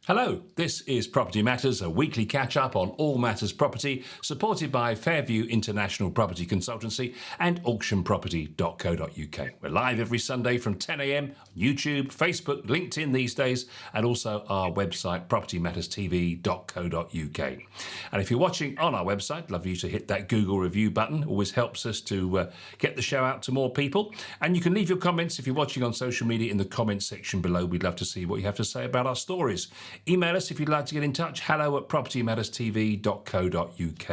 Hello, this is Property Matters, a weekly catch-up on all matters property, supported by Fairview International Property Consultancy and auctionproperty.co.uk. We're live every Sunday from 10 a.m. on YouTube, Facebook, LinkedIn these days, and also our website, propertymatterstv.co.uk. And if you're watching on our website, love you to hit that Google review button. Always helps us to get the show out to more people. And you can leave your comments if you're watching on social media in the comments section below. We'd love to see what you have to say about our stories. Email us if you'd like to get in touch, hello@propertymatterstv.co.uk.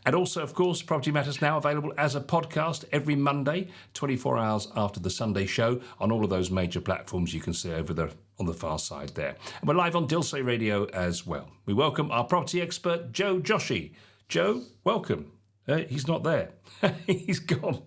And also, of course, Property Matters now available as a podcast every Monday, 24 hours after the Sunday show on all of those major platforms you can see over there on the far side there. And we're live on Dilsey Radio as well. We welcome our property expert, Joe Joshi. Joe, welcome. He's not there. He's gone.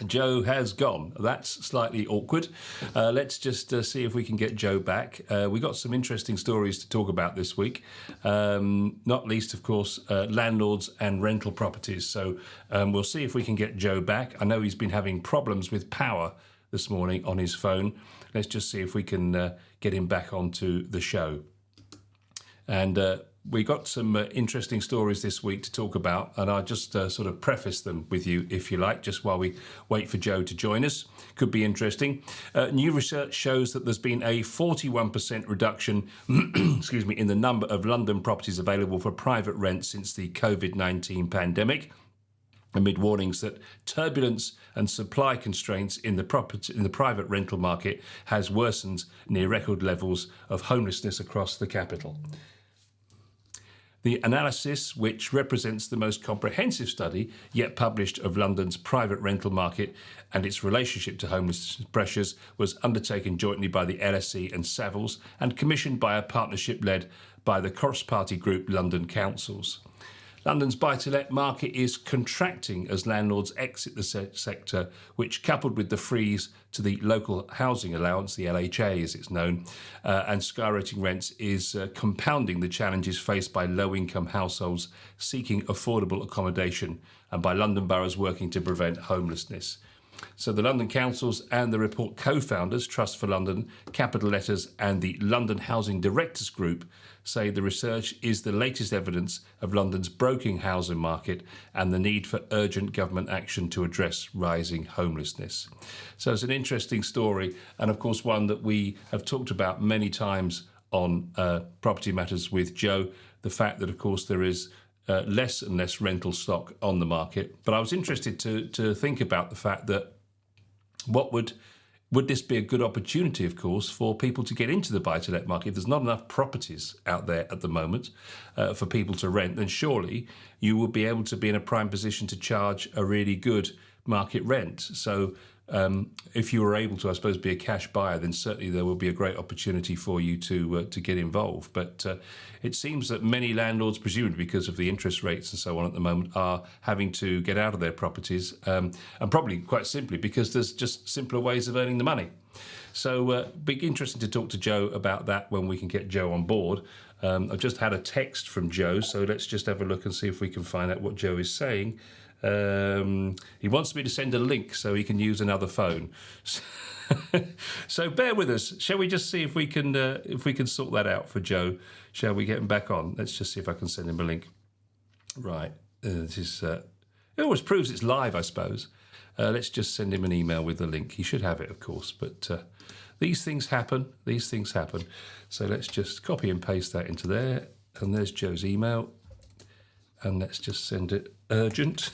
Joe has gone. That's slightly awkward. Let's just see if we can get Joe back. We got some interesting stories to talk about this week, not least, of course, landlords and rental properties. So we'll see if we can get Joe back. I know he's been having problems with power this morning on his phone. Let's just see if we can get him back onto the show. And we got some interesting stories this week to talk about, and I'll just sort of preface them with you, if you like, just while we wait for Joe to join us. Could be interesting. New research shows that there's been a 41% reduction excuse me, in the number of London properties available for private rent since the COVID-19 pandemic, amid warnings that turbulence and supply constraints in the private rental market has worsened near record levels of homelessness across the capital. The analysis, which represents the most comprehensive study yet published of London's private rental market and its relationship to homeless pressures, was undertaken jointly by the LSE and Savills and commissioned by a partnership led by the cross-party group London Councils. London's buy-to-let market is contracting as landlords exit the sector, which, coupled with the freeze to the local housing allowance, the LHA as it's known, and skyrocketing rents, is compounding the challenges faced by low-income households seeking affordable accommodation and by London boroughs working to prevent homelessness. So the London Councils and the report co-founders, Trust for London, Capital Letters and the London Housing Directors Group, say the research is the latest evidence of London's broken housing market and the need for urgent government action to address rising homelessness. So it's an interesting story, and of course one that we have talked about many times on Property Matters with Joe, the fact that of course there is less and less rental stock on the market. But I was interested to think about the fact that would this be a good opportunity, of course, for people to get into the buy-to-let market? If there's not enough properties out there at the moment for people to rent, then surely you would be able to be in a prime position to charge a really good market rent. So if you were able to, I suppose, be a cash buyer, then certainly there will be a great opportunity for you to get involved. But it seems that many landlords, presumably because of the interest rates and so on at the moment, are having to get out of their properties, and probably quite simply because there's just simpler ways of earning the money. So be interesting to talk to Joe about that when we can get Joe on board. I've just had a text from Joe, so let's just have a look and see if we can find out what Joe is saying. He wants me to send a link so he can use another phone. So bear with us. Shall we just see if we can sort that out for Joe? Shall we get him back on? Let's just see if I can send him a link. Right. This is. It always proves it's live, I suppose. Let's just send him an email with the link. He should have it, of course. But these things happen. These things happen. So let's just copy and paste that into there. And there's Joe's email. And let's just send it urgent.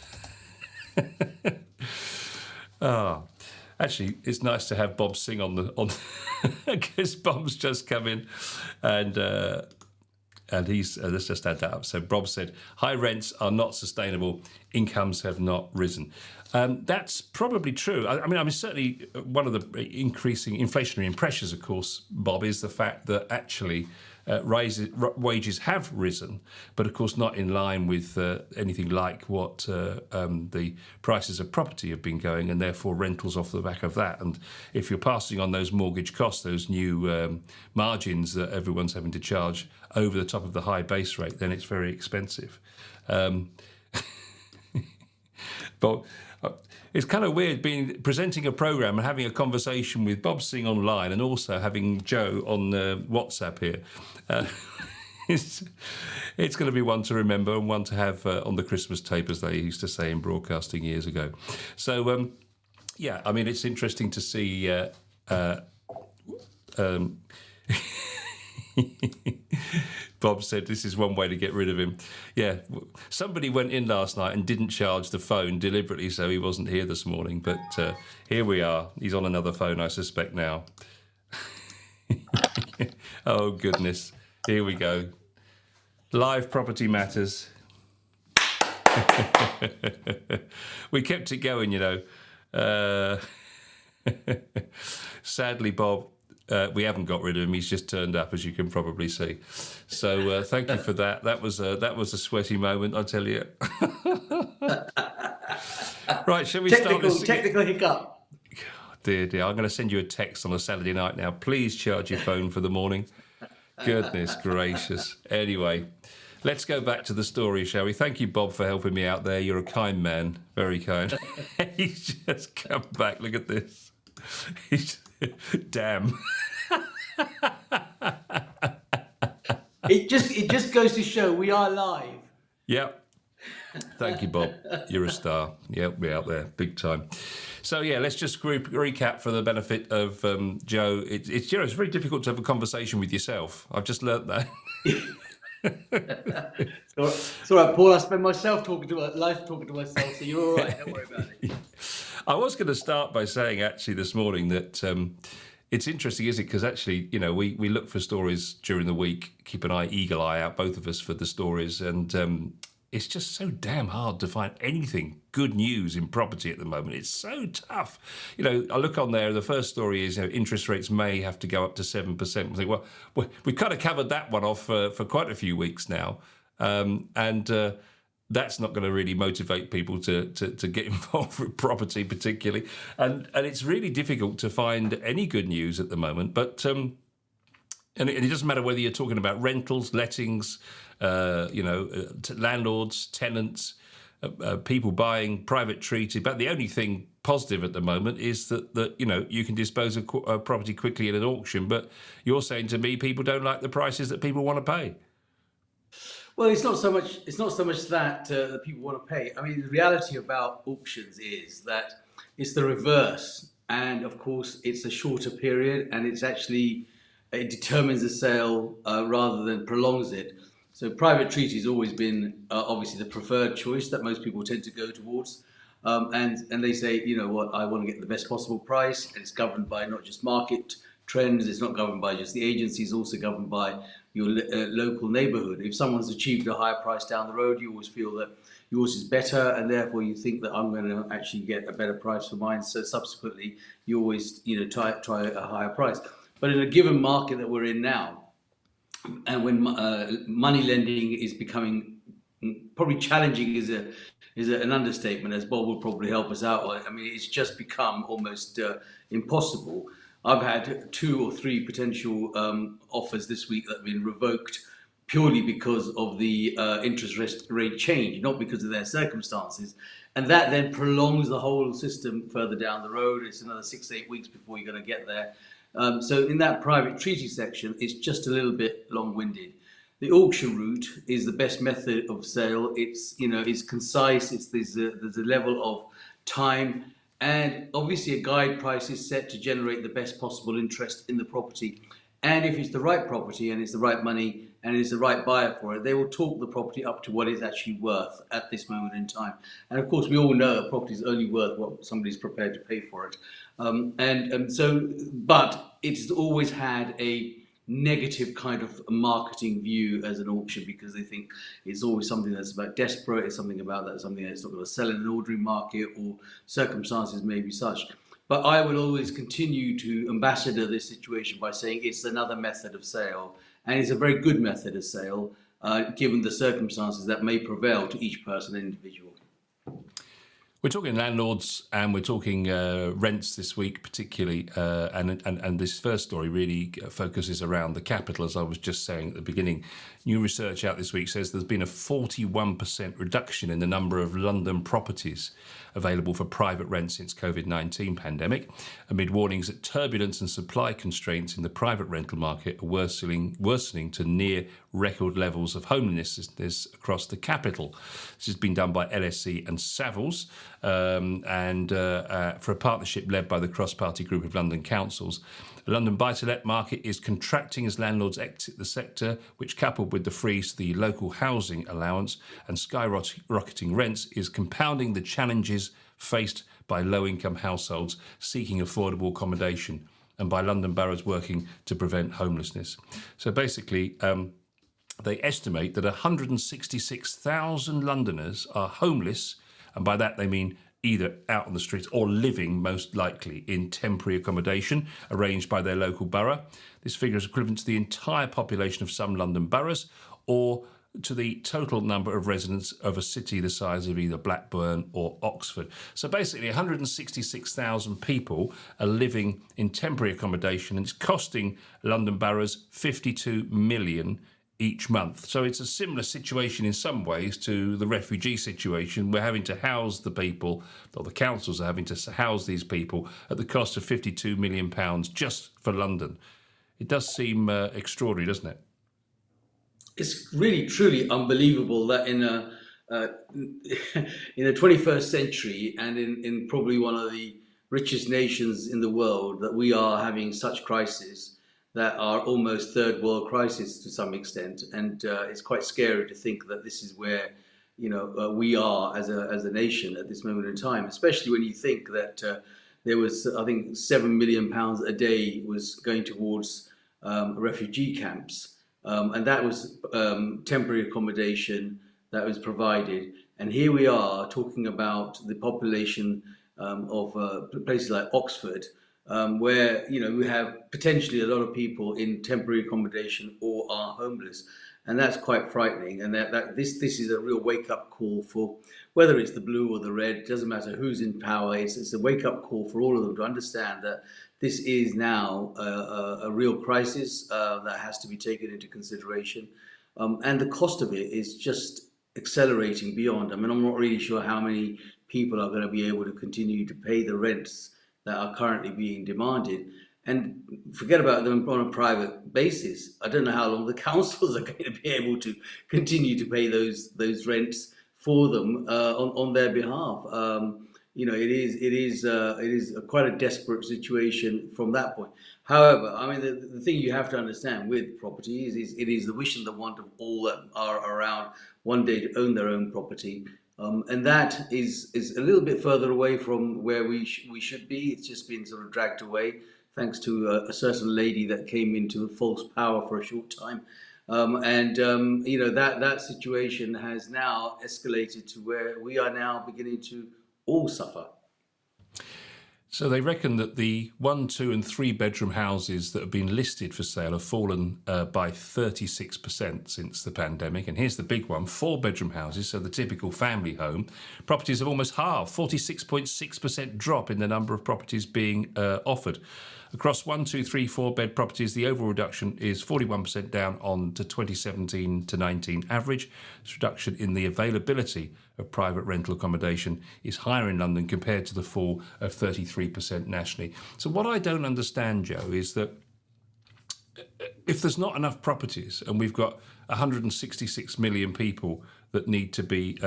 Actually, it's nice to have Bob sing on because Bob's just come in, and he's let's just add that up. So Bob said, "High rents are not sustainable. Incomes have not risen." That's probably true. I mean, certainly one of the increasing inflationary pressures, of course, Bob, is the fact that actually wages have risen, but of course not in line with anything like what the prices of property have been going, and therefore rentals off the back of that. And if you're passing on those mortgage costs, those new margins that everyone's having to charge over the top of the high base rate, then it's very expensive. But it's kind of weird presenting a program and having a conversation with Bob Singh online and also having Joe on WhatsApp here. It's going to be one to remember and one to have on the Christmas tape, as they used to say in broadcasting years ago. So, yeah, I mean, it's interesting to see... Bob said this is one way to get rid of him. Yeah, somebody went in last night and didn't charge the phone deliberately, so he wasn't here this morning. But here we are. He's on another phone, I suspect, now. Oh, goodness. Here we go. Live Property Matters. We kept it going, you know. Sadly, Bob, we haven't got rid of him. He's just turned up, as you can probably see. So thank you for that. That was a sweaty moment, I tell you. Right, shall we start this? Technical hiccup. Oh, dear. I'm going to send you a text on a Saturday night now. Please charge your phone for the morning. Goodness gracious. Anyway, let's go back to the story, shall we? Thank you, Bob, for helping me out there. You're a kind man. Very kind. He's just come back. Look at this. Damn. It just goes to show we are live. Yep. Thank you, Bob. You're a star. Yep, we're out there big time. So yeah, let's just recap for the benefit of Joe. It's it's very difficult to have a conversation with yourself. I've just learnt that. It's all right, Paul. I spend myself talking to myself, so you're all right. Don't worry about it. I was going to start by saying actually this morning that it's interesting, isn't it? Because actually, you know, we look for stories during the week, keep an eagle eye out, both of us, for the stories, and it's just so damn hard to find anything good news in property at the moment. It's so tough. You know, I look on there, the first story is, you know, interest rates may have to go up to 7%. I think, well, we've kind of covered that one off for quite a few weeks now. And that's not going to really motivate people to get involved with property particularly. And it's really difficult to find any good news at the moment. But and it doesn't matter whether you're talking about rentals, lettings, landlords, tenants, people buying private treaty. But the only thing positive at the moment is that you know, you can dispose of property quickly in an auction. But you're saying to me, people don't like the prices that people want to pay. Well, it's not so much that that people want to pay. I mean, the reality about auctions is that it's the reverse, and of course, it's a shorter period, and it determines the sale rather than prolongs it. So private treaty has always been obviously the preferred choice that most people tend to go towards, and they say, you know what, I want to get the best possible price, and it's governed by not just market trends, it's not governed by just the agency, it's also governed by your local neighbourhood. If someone's achieved a higher price down the road, you always feel that yours is better, and therefore you think that I'm going to actually get a better price for mine. So subsequently, you always, you know, try a higher price. But in a given market that we're in now, and when money lending is becoming probably challenging is an understatement, as Bob will probably help us out on. I mean, it's just become almost impossible. I've had 2 or 3 potential offers this week that have been revoked purely because of the interest rate change, not because of their circumstances. And that then prolongs the whole system further down the road. It's another 6 to 8 weeks before you're going to get there. So in that private treaty section, it's just a little bit long-winded. The auction route is the best method of sale. It's, you know, it's concise. There's a level of time. And obviously a guide price is set to generate the best possible interest in the property. And if it's the right property and it's the right money and it's the right buyer for it, they will talk the property up to what it's actually worth at this moment in time. And of course, we all know a property is only worth what somebody's prepared to pay for it. But it's always had a negative kind of marketing view as an auction, because they think it's always something that's about desperate, it's something about that, something that's not going to sell in an ordinary market, or circumstances may be such. But I will always continue to ambassador this situation by saying it's another method of sale, and it's a very good method of sale, given the circumstances that may prevail to each person and individual. We're talking landlords and we're talking rents this week, particularly. And this first story really focuses around the capital, as I was just saying at the beginning. New research out this week says there's been a 41% reduction in the number of London properties available for private rent since COVID-19 pandemic, amid warnings that turbulence and supply constraints in the private rental market are worsening to near record levels of homelessness across the capital. This has been done by LSE and Savills, for a partnership led by the cross-party group of London councils. The London buy-to-let market is contracting as landlords exit the sector, which, coupled with the freeze to the local housing allowance and skyrocketing rents, is compounding the challenges faced by low-income households seeking affordable accommodation and by London boroughs working to prevent homelessness. So basically, they estimate that 166,000 Londoners are homeless, and by that they mean either out on the streets or living, most likely, in temporary accommodation arranged by their local borough. This figure is equivalent to the entire population of some London boroughs, or to the total number of residents of a city the size of either Blackburn or Oxford. So basically 166,000 people are living in temporary accommodation, and it's costing London boroughs 52 million each month. So it's a similar situation in some ways to the refugee situation. We're having to house the people, or the councils are having to house these people at the cost of £52 million just for London. It does seem extraordinary, doesn't it? It's really truly unbelievable that in the 21st century and in probably one of the richest nations in the world, that we are having such crises that are almost third world crises to some extent, and it's quite scary to think that this is where we are as a nation at this moment in time. Especially when you think that there was, I think, £7 million a day was going towards refugee camps, and that was temporary accommodation that was provided. And here we are talking about the population of places like Oxford, where we have potentially a lot of people in temporary accommodation or are homeless, and that's quite frightening. And that this is a real wake-up call for, whether it's the blue or the red, it doesn't matter who's in power. It's a wake-up call for all of them to understand that this is now a real crisis that has to be taken into consideration, and the cost of it is just accelerating beyond. I mean, I'm not really sure how many people are going to be able to continue to pay the rents that are currently being demanded, and forget about them on a private basis. I don't know how long the councils are going to be able to continue to pay those rents for them on their behalf. It is quite a desperate situation from that point. However, I mean, the thing you have to understand with property is it is the wish and the want of all that are around one day to own their own property. And that is a little bit further away from where we should be. It's just been sort of dragged away thanks to a certain lady that came into false power for a short time. That situation has now escalated to where we are now beginning to all suffer. So they reckon that the 1, 2 and 3 bedroom houses that have been listed for sale have fallen by 36% since the pandemic. And here's the big one: 4 bedroom houses, so the typical family home, properties have almost halved, 46.6% drop in the number of properties being offered. Across 1, 2, 3, 4 bed properties, the overall reduction is 41% down on to 2017 to 19 average. This reduction in the availability of private rental accommodation is higher in London compared to the fall of 33% nationally. So what I don't understand, Joe, is that if there's not enough properties and we've got 166 million people that need to be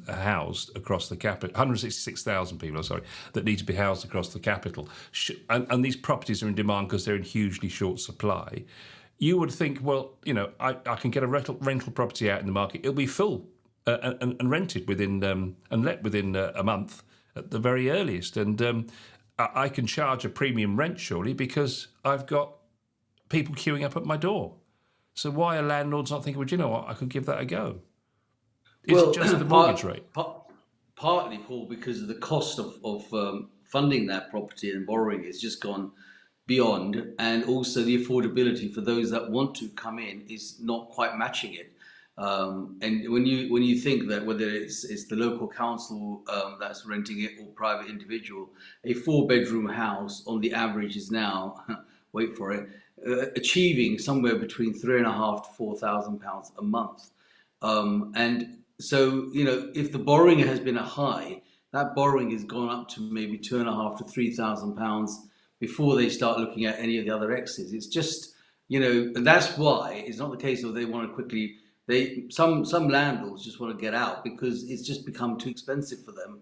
housed across the capital, 166,000 people, sorry, that need to be housed across the capital, and these properties are in demand because they're in hugely short supply, you would think, well, I can get a rental property out in the market, it'll be full and rented within and let within a month at the very earliest, and I can charge a premium rent surely because I've got people queuing up at my door. So why are landlords not thinking, well, do you know what, I could give that a go? Is it just the mortgage rate? Partly, Paul, because of the cost of funding that property and borrowing has just gone beyond, and also the affordability for those that want to come in is not quite matching it. And when you think that whether it's the local council that's renting it or private individual, a 4-bedroom house on the average is now, wait for it, achieving somewhere between £3,500 to £4,000 a month. And so, if the borrowing has been a high, that borrowing has gone up to maybe £2,500 to £3,000 before they start looking at any of the other exits. It's just, and that's why it's not the case of they want to quickly. Some landlords just want to get out because it's just become too expensive for them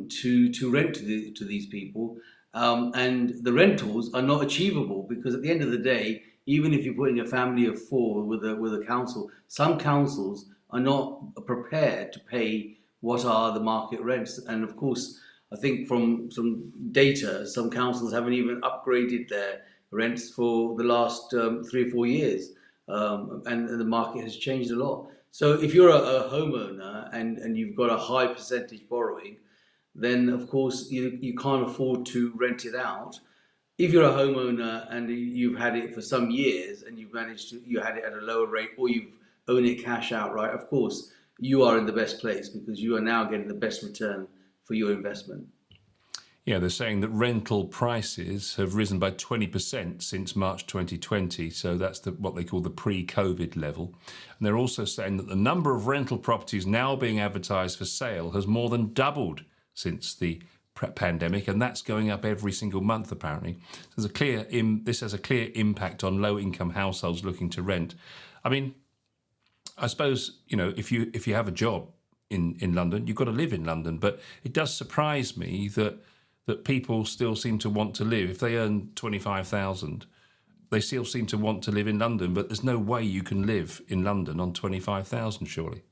to rent to these people, and the rentals are not achievable because at the end of the day, even if you're putting a family of 4 with a council, some councils are not prepared to pay what are the market rents. And of course, I think from some data, some councils haven't even upgraded their rents for the last 3 or 4 years, and the market has changed a lot. So if you're a homeowner and you've got a high percentage borrowing, then of course you can't afford to rent it out. If you're a homeowner and you've had it for some years and you had it at a lower rate, or you've owned it cash outright, of course you are in the best place because you are now getting the best return for your investment. Yeah, they're saying that rental prices have risen by 20% since March 2020. So that's what they call the pre-COVID level. And they're also saying that the number of rental properties now being advertised for sale has more than doubled since the pandemic, and that's going up every single month apparently. This has a clear impact on low-income households looking to rent. I mean, I suppose if you have a job in London, you've got to live in London. But it does surprise me that people still seem to want to live. If they earn 25,000, they still seem to want to live in London. But there's no way you can live in London on 25,000, surely.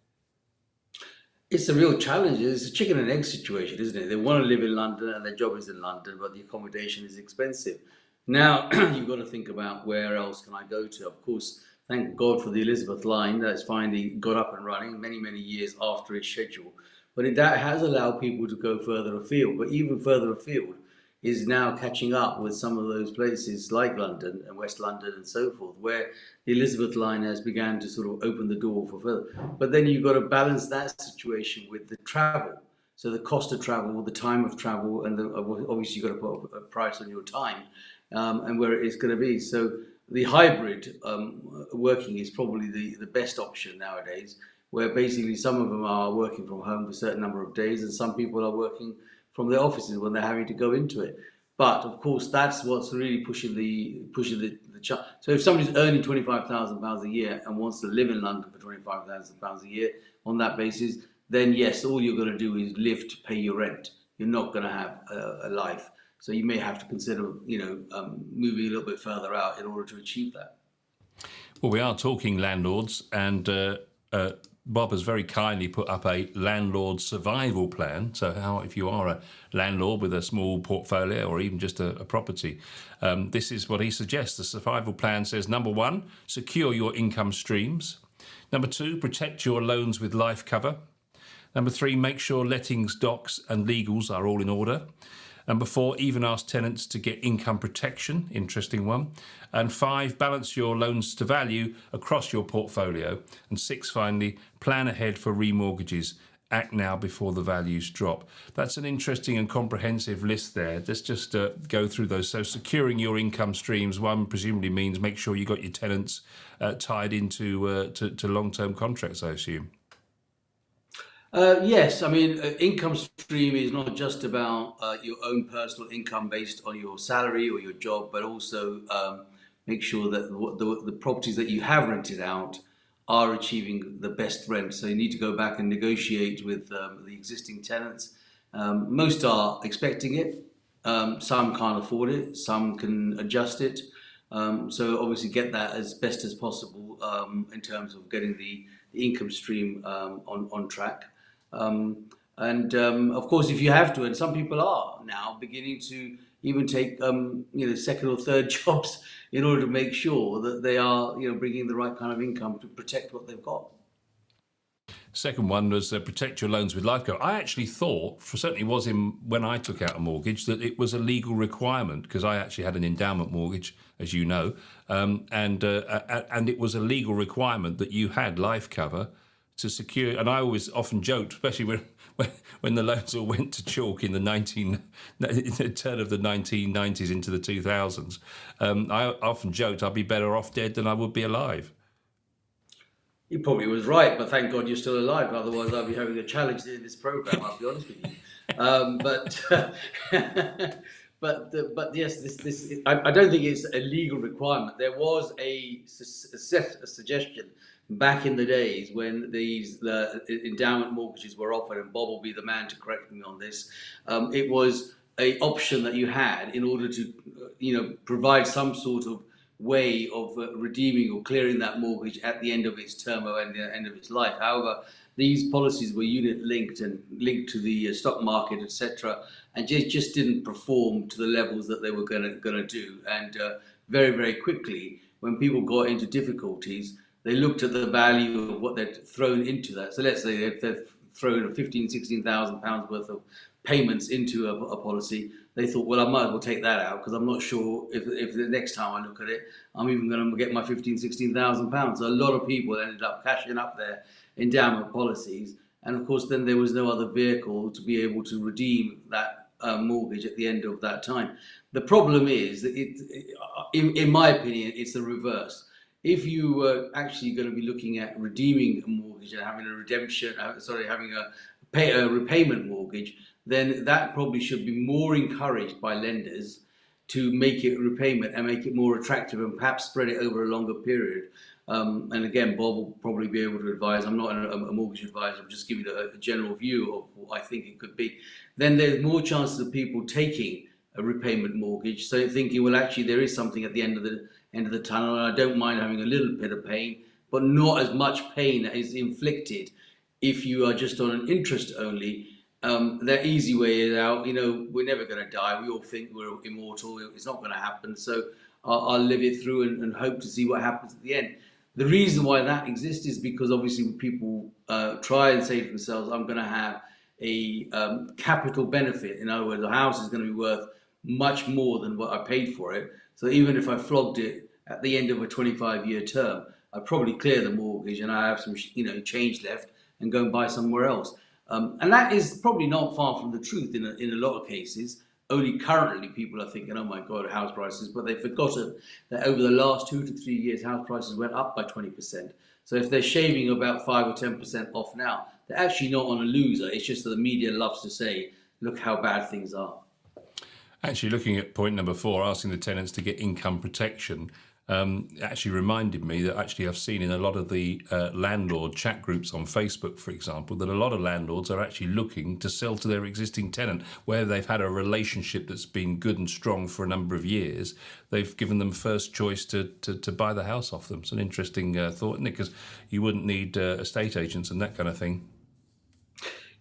It's a real challenge. It's a chicken and egg situation, isn't it? They want to live in London and their job is in London, but the accommodation is expensive. Now, you've got to think about where else can I go to. Of course, thank God for the Elizabeth line that's finally got up and running many, many years after its schedule. But that has allowed people to go further afield. But even further afield is now catching up with some of those places like London and West London and so forth, where the Elizabeth line has begun to sort of open the door for further. But then you've got to balance that situation with the travel. So the cost of travel, the time of travel, and obviously you've got to put a price on your time and where it is going to be. So the hybrid working is probably the best option nowadays, where basically some of them are working from home for a certain number of days and some people are working from their offices when they're having to go into it. But of course, that's what's really pushing the chart. So if somebody's earning £25,000 a year and wants to live in London for £25,000 a year on that basis, then yes, all you're going to do is live to pay your rent. You're not going to have a life. So you may have to consider, moving a little bit further out in order to achieve that. Well, we are talking landlords, and Bob has very kindly put up a landlord survival plan. So how, if you are a landlord with a small portfolio or even just a property, this is what he suggests. The survival plan says, number 1, secure your income streams. Number 2, protect your loans with life cover. Number 3, make sure lettings, docs and legals are all in order. Number 4, even ask tenants to get income protection. Interesting one. And 5, balance your loans to value across your portfolio. And 6, finally, plan ahead for remortgages. Act now before the values drop. That's an interesting and comprehensive list there. Let's just go through those. So securing your income streams, one presumably means make sure you got your tenants tied into to long-term contracts, I assume. Yes, I mean, income stream is not just about your own personal income based on your salary or your job, but also make sure that the properties that you have rented out are achieving the best rent. So you need to go back and negotiate with the existing tenants. Most are expecting it. Some can't afford it. Some can adjust it. So obviously get that as best as possible in terms of getting the income stream on track. Of course, if you have to, and some people are now beginning to even take second or third jobs in order to make sure that they are bringing the right kind of income to protect what they've got. Second one was protect your loans with life cover. I actually thought, certainly was when I took out a mortgage, that it was a legal requirement, because I actually had an endowment mortgage, as you know, and it was a legal requirement that you had life cover to secure. And I always often joked, especially when the loans all went to chalk in the turn of the 1990s into the 2000s. I often joked I'd be better off dead than I would be alive. He probably was right, but thank God you're still alive. Otherwise, I'd be having a challenge in this program. I'll be honest with you. But yes, I don't think it's a legal requirement. There was a suggestion back in the days when the endowment mortgages were offered, and Bob will be the man to correct me on this. It was a option that you had in order to, provide some sort of way of redeeming or clearing that mortgage at the end of its term or at the end of its life. However, these policies were unit linked and linked to the stock market, etc., and just didn't perform to the levels that they were going to do. And very, very quickly, when people got into difficulties, they looked at the value of what they'd thrown into that. So let's say they've thrown £15,000-16,000 worth of payments into a policy. They thought, well, I might as well take that out, because I'm not sure if the next time I look at it, I'm even going to get my £15,000-16,000. So a lot of people ended up cashing up their endowment policies. And of course, then there was no other vehicle to be able to redeem that mortgage at the end of that time. The problem is that in my opinion, it's the reverse. If you were actually going to be looking at redeeming a mortgage and having having a repayment mortgage, then that probably should be more encouraged by lenders to make it repayment and make it more attractive and perhaps spread it over a longer period. And again, Bob will probably be able to advise. I'm not a mortgage advisor, I'm just giving a general view of what I think it could be. Then there's more chances of people taking a repayment mortgage, so thinking, well, actually there is something at the end of the tunnel, and I don't mind having a little bit of pain, but not as much pain as is inflicted if you are just on an interest only. That easy way is out. We're never going to die. We all think we're immortal. It's not going to happen. So I'll live it through and hope to see what happens at the end. The reason why that exists is because obviously people try and say to themselves, I'm going to have a capital benefit. In other words, the house is going to be worth much more than what I paid for it. So even if I flogged it at the end of a 25-year term, I'd probably clear the mortgage and I have some change left and go and buy somewhere else. And that is probably not far from the truth in a lot of cases. Only currently people are thinking, oh my God, house prices, but they've forgotten that over the last 2 to 3 years, house prices went up by 20%. So if they're shaving about 5 or 10% off now, they're actually not on a loser. It's just that the media loves to say, look how bad things are. Actually, looking at point number 4, asking the tenants to get income protection, actually reminded me that actually I've seen in a lot of the landlord chat groups on Facebook, for example, that a lot of landlords are actually looking to sell to their existing tenant where they've had a relationship that's been good and strong for a number of years. They've given them first choice to buy the house off them. It's an interesting thought, isn't it? Because you wouldn't need estate agents and that kind of thing.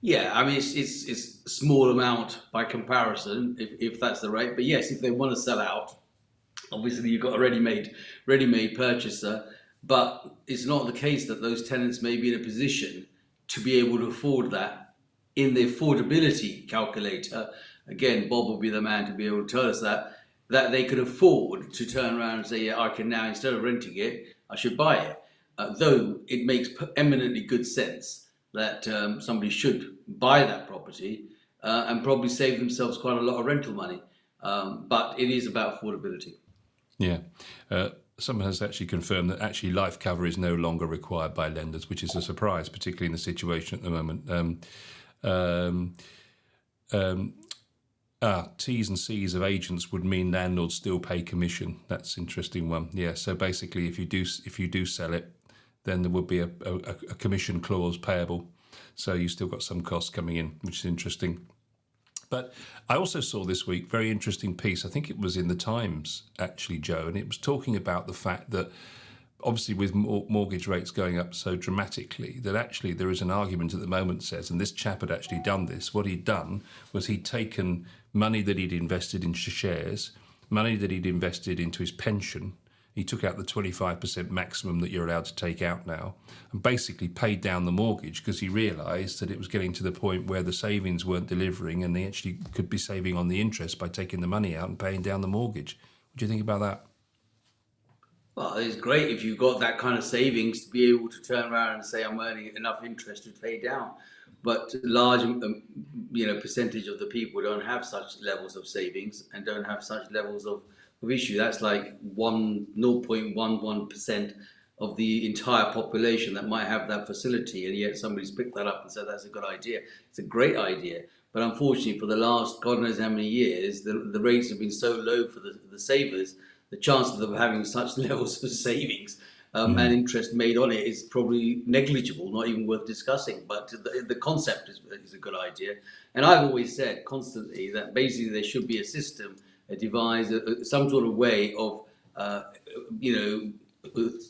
Yeah, I mean, it's a small amount by comparison, if that's the rate. But yes, if they want to sell out, obviously you've got a ready-made purchaser. But it's not the case that those tenants may be in a position to be able to afford that in the affordability calculator. Again, Bob will be the man to be able to tell us that they could afford to turn around and say, yeah, I can now, instead of renting it, I should buy it. Though it makes eminently good sense that somebody should buy that property and probably save themselves quite a lot of rental money. But it is about affordability. Yeah. Someone has actually confirmed that actually life cover is no longer required by lenders, which is a surprise, particularly in the situation at the moment. T's and C's of agents would mean landlords still pay commission. That's an interesting one. Yeah. So basically, if you do sell it, then there would be a commission clause payable. So you still got some costs coming in, which is interesting. But I also saw this week, very interesting piece, I think it was in the Times actually, Joe, and it was talking about the fact that obviously with mortgage rates going up so dramatically, that actually there is an argument at the moment says, and this chap had actually done this, what he'd done was he'd taken money that he'd invested into shares, money that he'd invested into his pension, He took out the 25% maximum that you're allowed to take out now and basically paid down the mortgage because he realised that it was getting to the point where the savings weren't delivering and they actually could be saving on the interest by taking the money out and paying down the mortgage. What do you think about that? Well, it's great if you've got that kind of savings to be able to turn around and say I'm earning enough interest to pay down. But large, percentage of the people don't have such levels of savings and don't have such levels of issue. That's like 0.11% of the entire population that might have that facility, and yet somebody's picked that up and said that's a good idea. It's a great idea. But unfortunately, for the last God knows how many years, the rates have been so low for the savers. The chances of having such levels of savings and interest made on it is probably negligible, not even worth discussing. But the concept is a good idea. And I've always said constantly that basically there should be a system, a device, some sort of way of,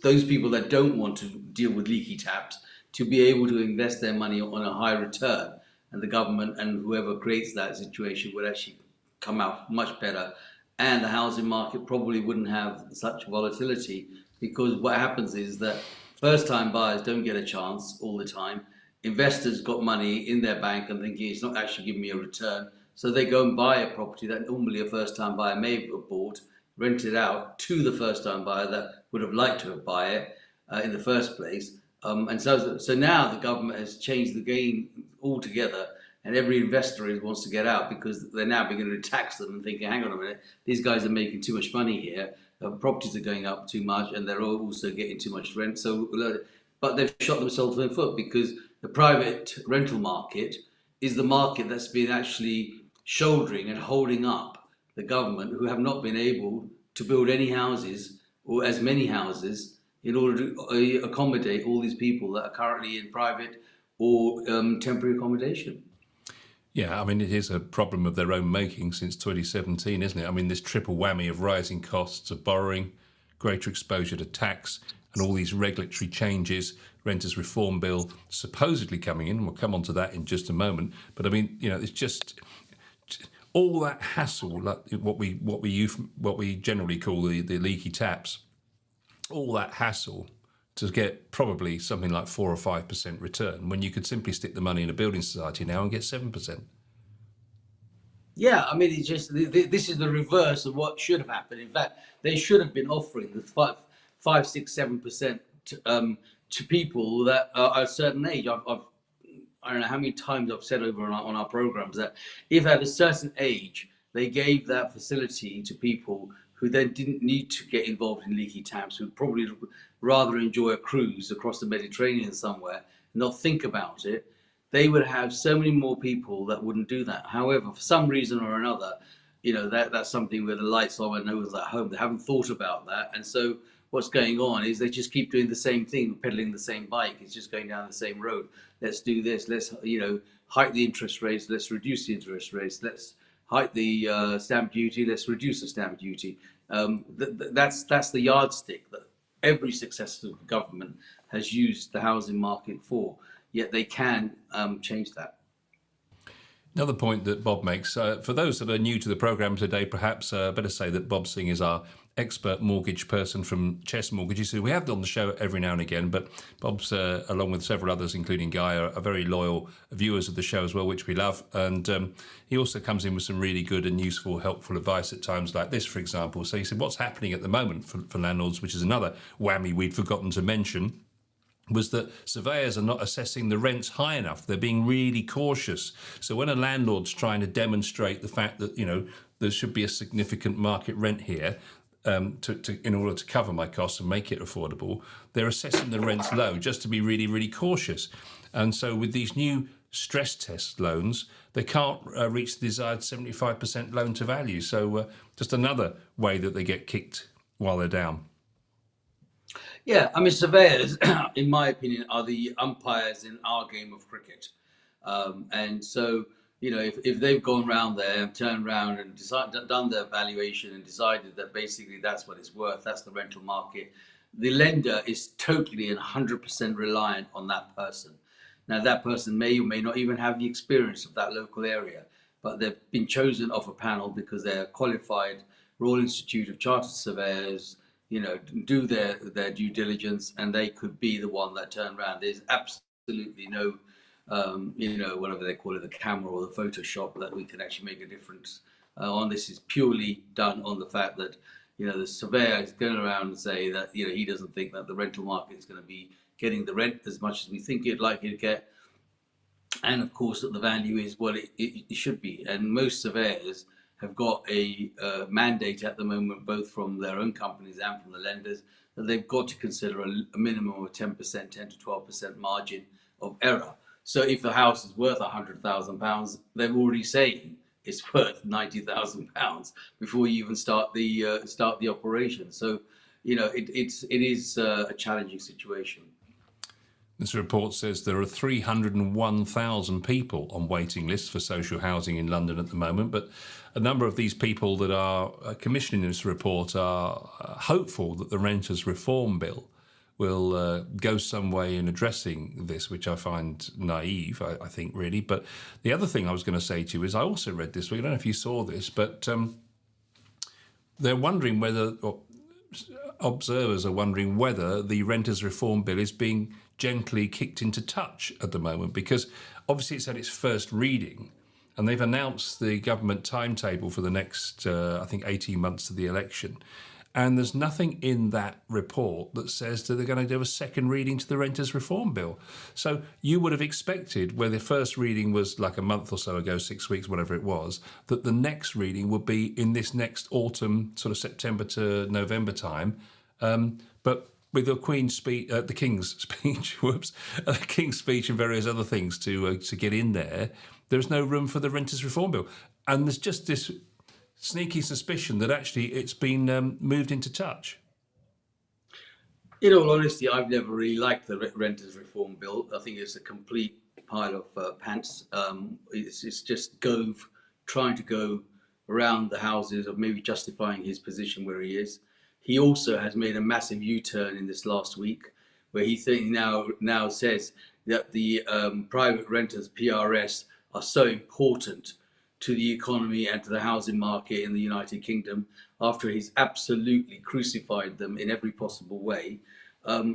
those people that don't want to deal with leaky taps to be able to invest their money on a high return. And the government and whoever creates that situation would actually come out much better. And the housing market probably wouldn't have such volatility, because what happens is that first-time buyers don't get a chance all the time. Investors got money in their bank and thinking it's not actually giving me a return, so they go and buy a property that normally a first-time buyer may have bought, rent it out to the first-time buyer that would have liked to have buy it in the first place. And so now the government has changed the game altogether. And every investor wants to get out because they're now beginning to tax them and thinking, hang on a minute, these guys are making too much money here. Properties are going up too much and they're also getting too much rent. But they've shot themselves in the foot, because the private rental market is the market that's been actually shouldering and holding up the government, who have not been able to build any houses or as many houses in order to accommodate all these people that are currently in private or temporary accommodation. Yeah, I mean, it is a problem of their own making since 2017, isn't it? I mean, this triple whammy of rising costs of borrowing, greater exposure to tax, and all these regulatory changes, renters reform bill supposedly coming in, and we'll come on to that in just a moment. But I mean, it's just all that hassle, like what we generally call the leaky taps, all that hassle to get probably something like 4 or 5% return, when you could simply stick the money in a building society now and get 7%. Yeah, I mean, it's just this is the reverse of what should have happened. In fact, they should have been offering the 5, 6, 7% to people that are a certain age. I don't know how many times I've said over on our programs that if at a certain age they gave that facility to people who then didn't need to get involved in leaky taps, who'd probably rather enjoy a cruise across the Mediterranean somewhere, not think about it, they would have so many more people that wouldn't do that. However, for some reason or another, that's something where the lights on and no one's at home. They haven't thought about that. And so what's going on is they just keep doing the same thing, pedaling the same bike. It's just going down the same road. Let's do this. Let's, hike the interest rates. Let's reduce the interest rates. Let's hike the stamp duty. Let's reduce the stamp duty. That's the yardstick that every successful government has used the housing market for. Yet they can change that. Another point that Bob makes, for those that are new to the programme today, perhaps better say that Bob Singh is our expert mortgage person from Chess Mortgages, who we have on the show every now and again, but Bob's, along with several others, including Guy, are very loyal viewers of the show as well, which we love. And he also comes in with some really good and useful, helpful advice at times like this, for example. So he said, what's happening at the moment for landlords, which is another whammy we'd forgotten to mention, was that surveyors are not assessing the rents high enough. They're being really cautious. So when a landlord's trying to demonstrate the fact that, there should be a significant market rent here in order to cover my costs and make it affordable, they're assessing the rents low just to be really, really cautious. And so with these new stress test loans, they can't reach the desired 75% loan to value. So just another way that they get kicked while they're down. Yeah, I mean, surveyors, in my opinion, are the umpires in our game of cricket. And so, if they've gone round there, turned around and done their valuation and decided that basically that's what it's worth, that's the rental market, the lender is totally and 100% reliant on that person. Now, that person may or may not even have the experience of that local area, but they've been chosen off a panel because they're qualified Royal Institute of Chartered Surveyors, do their due diligence, and they could be the one that turn around. There's absolutely no, whatever they call it, the camera or the Photoshop that we can actually make a difference on. This is purely done on the fact that, the surveyor is going around and say that, he doesn't think that the rental market is going to be getting the rent as much as we think it'd likely to get. And of course, that the value is what it should be. And most surveyors have got a mandate at the moment, both from their own companies and from the lenders, that they've got to consider a minimum of 10%, 10 to 12% margin of error. So if a house is worth £100,000, they're already saying it's worth £90,000 before you even start the operation. So, it is a challenging situation. This report says there are 301,000 people on waiting lists for social housing in London at the moment, but a number of these people that are commissioning this report are hopeful that the Renters Reform Bill will go some way in addressing this, which I find naive, I think, really. But the other thing I was going to say to you is I also read this week, I don't know if you saw this, but they're wondering whether, or observers are wondering whether the Renters Reform Bill is being gently kicked into touch at the moment, because obviously it's at its first reading and they've announced the government timetable for the next, I think, 18 months to the election. And there's nothing in that report that says that they're going to do a second reading to the Renters Reform Bill. So you would have expected, where the first reading was like a month or so ago, 6 weeks, whatever it was, that the next reading would be in this next autumn, sort of September to November time. But with the Queen's speech, the King's speech, the King's speech and various other things to get in there, there's no room for the Renters Reform Bill. And there's just this sneaky suspicion that actually it's been moved into touch. In all honesty, I've never really liked the Renters Reform Bill. I think it's a complete pile of pants. It's just Gove trying to go around the houses of maybe justifying his position where he is. He also has made a massive U-turn in this last week, where he now says that the private renters, PRS, are so important to the economy and to the housing market in the United Kingdom, after he's absolutely crucified them in every possible way.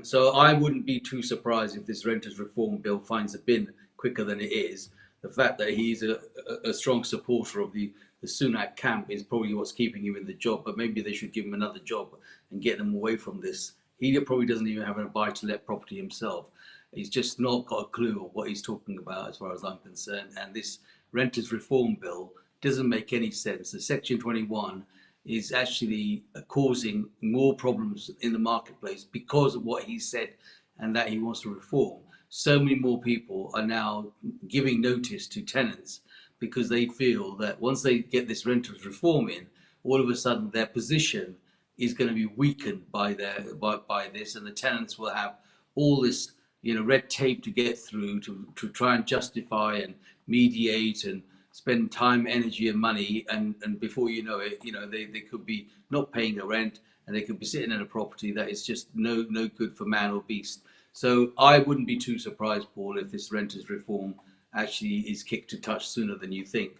So I wouldn't be too surprised if this Renters Reform Bill finds a bin quicker than it is. The fact that he's a strong supporter of the Sunak camp is probably what's keeping him in the job, but maybe they should give him another job and get him away from this. He probably doesn't even have a buy-to-let property himself. He's just not got a clue of what he's talking about, as far as I'm concerned. And this Renters Reform Bill doesn't make any sense. The Section 21 is actually causing more problems in the marketplace because of what he said and that he wants to reform. So many more people are now giving notice to tenants because they feel that once they get this renters reform in, all of a sudden their position is going to be weakened by this, and the tenants will have all this red tape to get through to try and justify and mediate and spend time, energy, and money, and before you know it, they could be not paying a rent, and they could be sitting in a property that is just no good for man or beast. So I wouldn't be too surprised, Paul, if this renters reform actually is kicked to touch sooner than you think,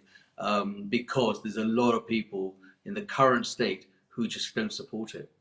because there's a lot of people in the current state who just don't support it.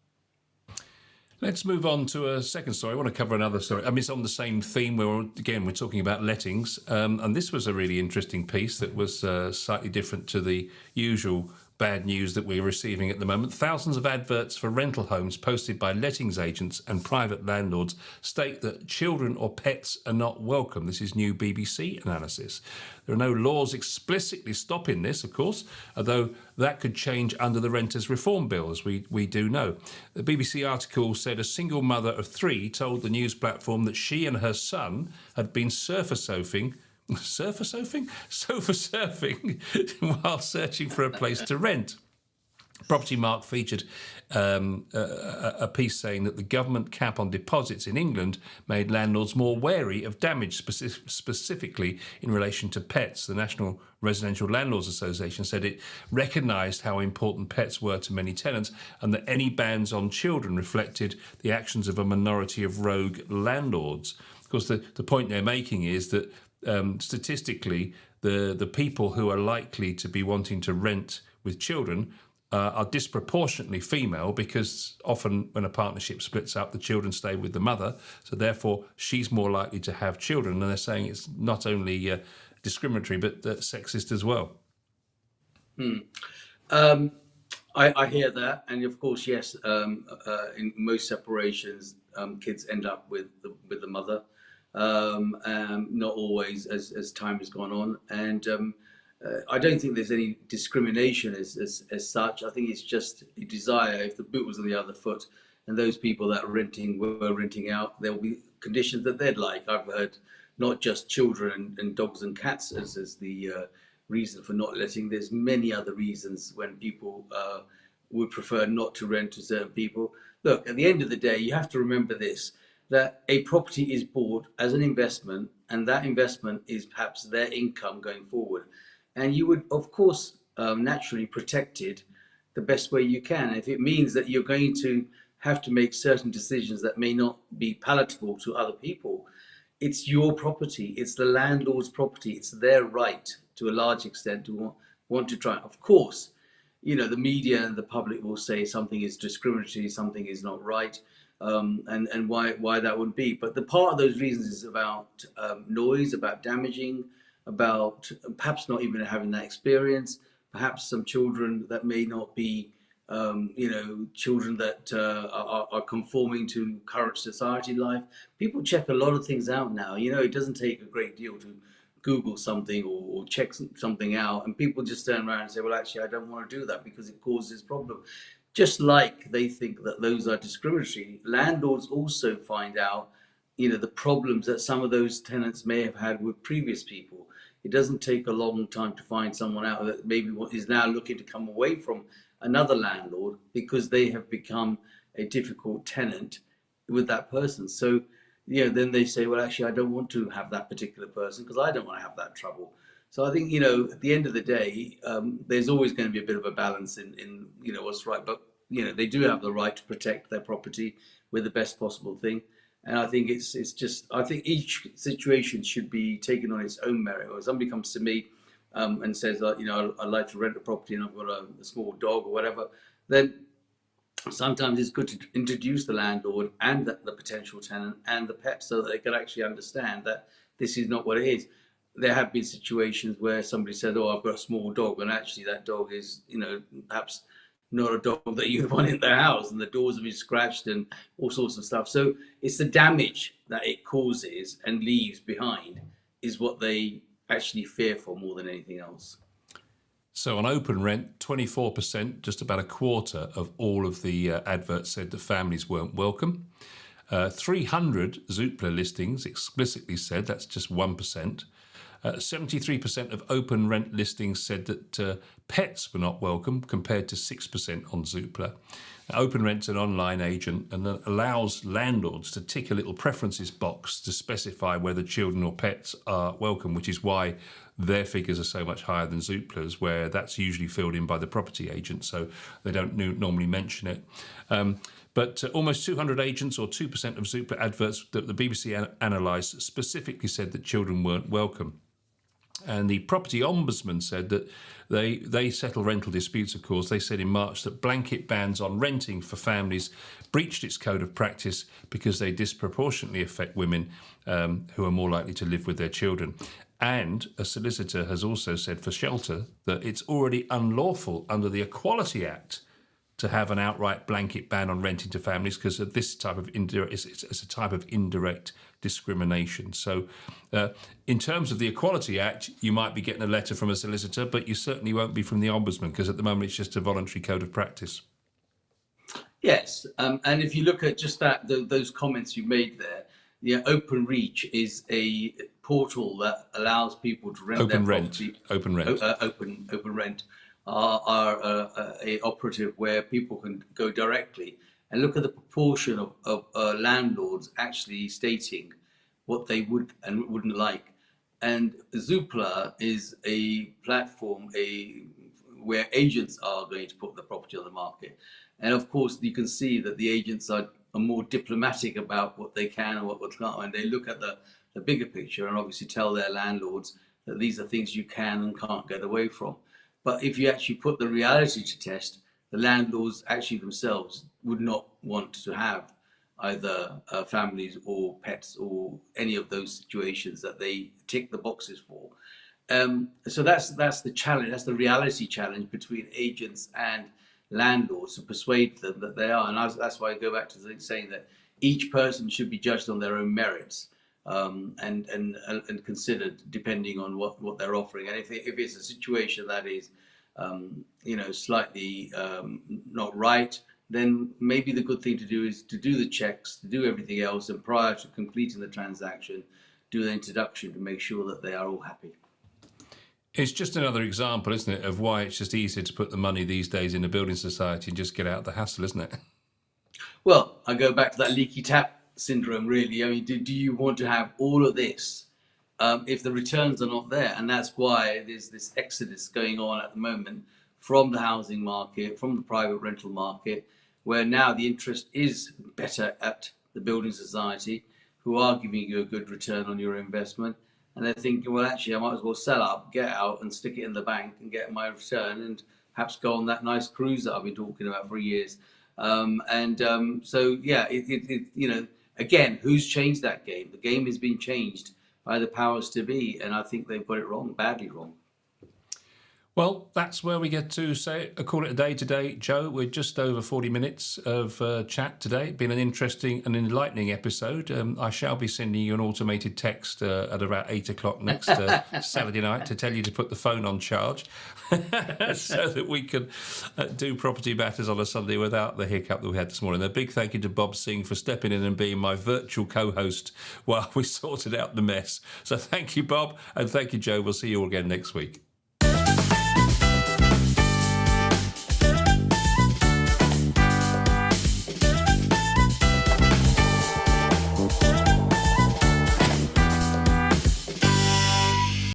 Let's move on to a second story. I want to cover another story. I mean, it's on the same theme where, again, we're talking about lettings. And this was a really interesting piece that was slightly different to the usual bad news that we're receiving at the moment. Thousands of adverts for rental homes posted by lettings agents and private landlords state that children or pets are not welcome. This is new BBC analysis. There are no laws explicitly stopping this, of course, although that could change under the Renters Reform Bill, as we do know. The BBC article said a single mother of 3 told the news platform that she and her son had been sofa surfing while searching for a place to rent. Property Mark featured a piece saying that the government cap on deposits in England made landlords more wary of damage, specifically in relation to pets. The National Residential Landlords Association said it recognised how important pets were to many tenants, and that any bans on children reflected the actions of a minority of rogue landlords. Of course, the point they're making is that statistically, the people who are likely to be wanting to rent with children are disproportionately female, because often when a partnership splits up, the children stay with the mother. So therefore, she's more likely to have children. And they're saying it's not only discriminatory, but sexist as well. I hear that, and of course, yes. In most separations, kids end up with the mother. Not always, as time has gone on, and I don't think there's any discrimination as such. I think it's just a desire. If the boot was on the other foot, and those people that are renting were renting out, there will be conditions that they'd like. I've heard not just children and dogs and cats as the reason for not letting. There's many other reasons when people would prefer not to rent to certain people. Look, at the end of the day, you have to remember this, that a property is bought as an investment, and that investment is perhaps their income going forward. And you would, of course, naturally protect it the best way you can. If it means that you're going to have to make certain decisions that may not be palatable to other people, it's your property, it's the landlord's property, it's their right to a large extent to want to try. Of course, the media and the public will say something is discriminatory, something is not right, and why that would be. But the part of those reasons is about noise, about damaging, about perhaps not even having that experience, perhaps some children that may not be, children that are conforming to current society life. People check a lot of things out now. It doesn't take a great deal to Google something or check something out, and people just turn around and say, well, actually, I don't want to do that because it causes problem. Just like they think that those are discriminatory, landlords also find out, the problems that some of those tenants may have had with previous people. It doesn't take a long time to find someone out that maybe is now looking to come away from another landlord because they have become a difficult tenant with that person. So, then they say, well, actually, I don't want to have that particular person because I don't want to have that trouble. So I think, at the end of the day, there's always going to be a bit of a balance in what's right. But, they do have the right to protect their property with the best possible thing. And I think it's just, I think each situation should be taken on its own merit. Or if somebody comes to me and says, I'd like to rent a property and I've got a small dog or whatever, then sometimes it's good to introduce the landlord and the potential tenant and the pet so that they can actually understand that this is not what it is. There have been situations where somebody said, oh, I've got a small dog, and actually that dog is, perhaps not a dog that you'd want in their house, and the doors have been scratched and all sorts of stuff. So it's the damage that it causes and leaves behind is what they actually fear for more than anything else. So on open rent, 24%, just about a quarter of all of the adverts said that families weren't welcome. 300 Zoopla listings explicitly said that's just 1%. 73% of open rent listings said that pets were not welcome, compared to 6% on Zoopla. Now, open rent's an online agent and allows landlords to tick a little preferences box to specify whether children or pets are welcome, which is why their figures are so much higher than Zoopla's, where that's usually filled in by the property agent, so they don't normally mention it. But almost 200 agents, or 2% of Zoopla adverts that the BBC analysed, specifically said that children weren't welcome. And the Property Ombudsman said that they settle rental disputes, of course. They said in March that blanket bans on renting for families breached its code of practice because they disproportionately affect women who are more likely to live with their children. And a solicitor has also said for shelter that it's already unlawful under the Equality Act to have an outright blanket ban on renting to families because of this type of it's a type of indirect discrimination. So in terms of the Equality Act, you might be getting a letter from a solicitor, but you certainly won't be from the Ombudsman, because at the moment it's just a voluntary code of practice. Yes, and if you look at just those comments you made there, Open Reach is a portal that allows people to rent their property. Open Rent. Open Rent are a operative where people can go directly and look at the proportion of landlords actually stating what they would and wouldn't like. And Zoopla is a platform where agents are going to put the property on the market. And of course, you can see that the agents are more diplomatic about what they can and what can't. And they look at the bigger picture and obviously tell their landlords that these are things you can and can't get away from. But if you actually put the reality to test, the landlords actually themselves would not want to have either families or pets or any of those situations that they tick the boxes for. So that's the challenge. That's the reality challenge between agents and landlords to persuade them that they are. And that's why I go back to saying that each person should be judged on their own merits, and considered depending on what they're offering. And if it's a situation that is, slightly not right, then maybe the good thing to do is to do the checks, to do everything else, and prior to completing the transaction, do the introduction to make sure that they are all happy. It's just another example, isn't it, of why it's just easier to put the money these days in a building society and just get out of the hassle, isn't it? Well, I go back to that leaky tap syndrome, really. I mean, do you want to have all of this if the returns are not there? And that's why there's this exodus going on at the moment from the housing market, from the private rental market, where now the interest is better at the building society, who are giving you a good return on your investment. And they're thinking, well, actually, I might as well sell up, get out and stick it in the bank and get my return and perhaps go on that nice cruise that I've been talking about for years. Again, who's changed that game? The game has been changed by the powers to be, and I think they've got it wrong, badly wrong. Well, that's where we get to call it a day today, Joe. We're just over 40 minutes of chat today. Been an interesting and enlightening episode. I shall be sending you an automated text at about 8 o'clock next Saturday night to tell you to put the phone on charge so that we can do Property Matters on a Sunday without the hiccup that we had this morning. A big thank you to Bob Singh for stepping in and being my virtual co-host while we sorted out the mess. So thank you, Bob, and thank you, Joe. We'll see you all again next week.